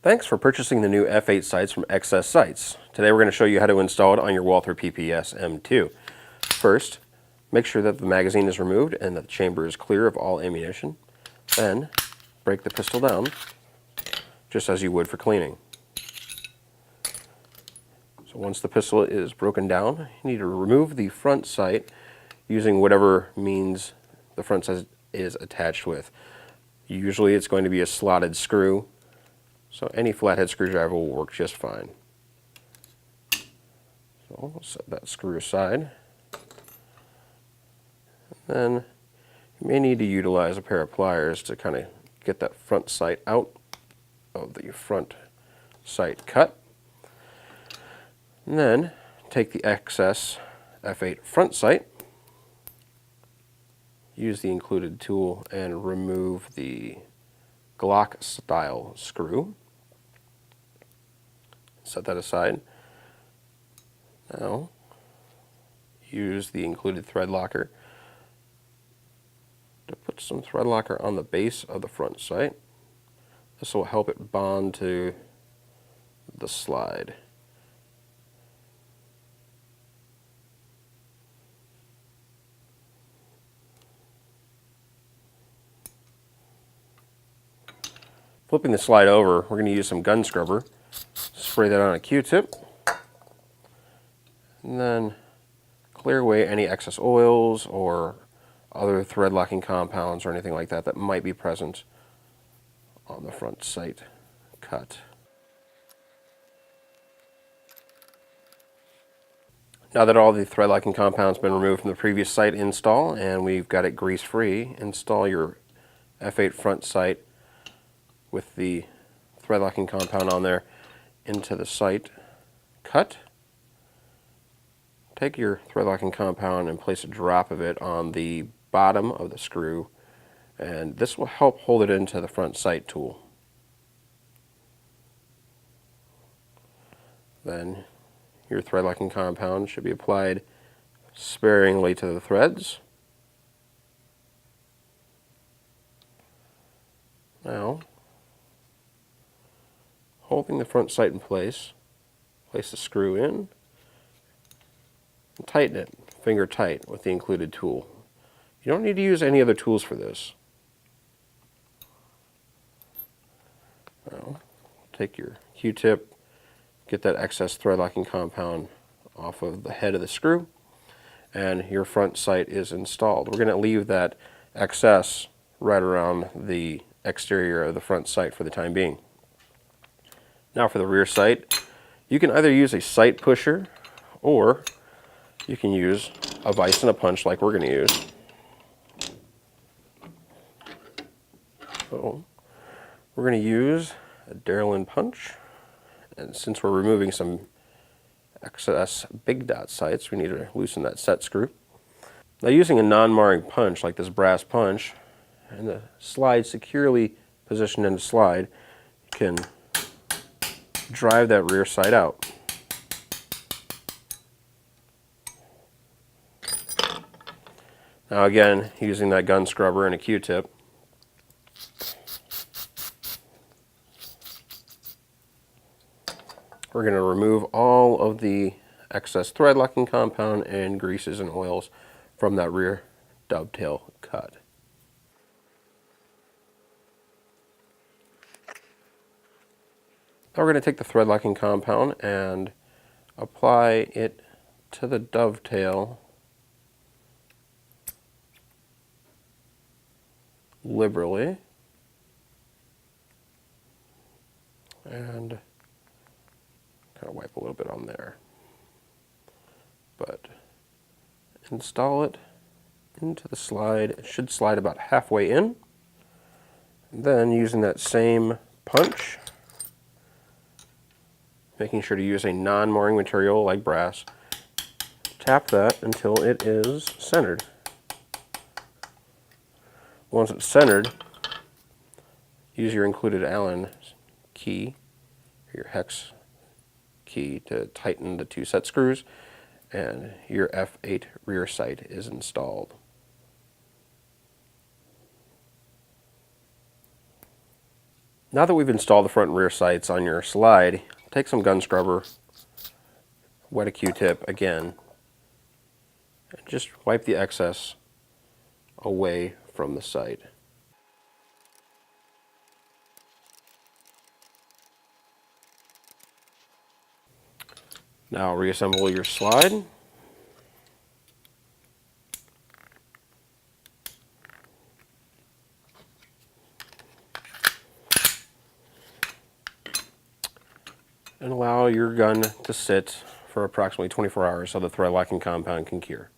Thanks for purchasing the new F8 sights from XS Sights. Today we're going to show you how to install it on your Walther PPS M2. First, make sure that the magazine is removed and that the chamber is clear of all ammunition. Then, break the pistol down, just as you would for cleaning. So once the pistol is broken down, you need to remove the front sight using whatever means the front sight is attached with. Usually it's going to be a slotted screw, so any flathead screwdriver will work just fine. So we'll set that screw aside. And then you may need to utilize a pair of pliers to kind of get that front sight out of the front sight cut. And then take the XS F8 front sight, use the included tool and remove the Glock style screw. Set that aside. Now use the included thread locker to put some thread locker on the base of the front sight. This will help it bond to the slide. Flipping the slide over, we're going to use some gun scrubber. Spray that on a Q-tip, and then clear away any excess oils or other thread locking compounds or anything like that that might be present on the front sight cut. Now that all the thread locking compounds have been removed from the previous sight install and we've got it grease free, install your F8 front sight with the thread locking compound on there into the sight cut. Take your thread locking compound and place a drop of it on the bottom of the screw, and this will help hold it into the front sight tool. Then your thread locking compound should be applied sparingly to the threads. Now, holding the front sight in place, place the screw in and tighten it, finger tight, with the included tool. You don't need to use any other tools for this. Now, take your Q-tip, get that excess thread locking compound off of the head of the screw, and your front sight is installed. We're going to leave that excess right around the exterior of the front sight for the time being. Now for the rear sight, you can either use a sight pusher or you can use a vise and a punch like we're going to use. So we're going to use a Darlin punch, and since we're removing some excess big dot sights, we need to loosen that set screw. Now using a non-marring punch like this brass punch and the slide securely positioned in the slide, you can drive that rear sight out. Now again, using that gun scrubber and a Q-tip, we're going to remove all of the excess thread locking compound and greases and oils from that rear dovetail cut. Now we're going to take the thread locking compound and apply it to the dovetail liberally, and kind of wipe a little bit on there, but install it into the slide. It should slide about halfway in. And then using that same punch, making sure to use a non-marring material like brass, tap that until it is centered. Once it's centered, use your included Allen key, or your hex key, to tighten the two set screws, and your F8 rear sight is installed. Now that we've installed the front and rear sights on your slide, take some gun scrubber, wet a Q-tip again, and just wipe the excess away from the sight. Now reassemble your slide. And allow your gun to sit for approximately 24 hours so the thread locking compound can cure.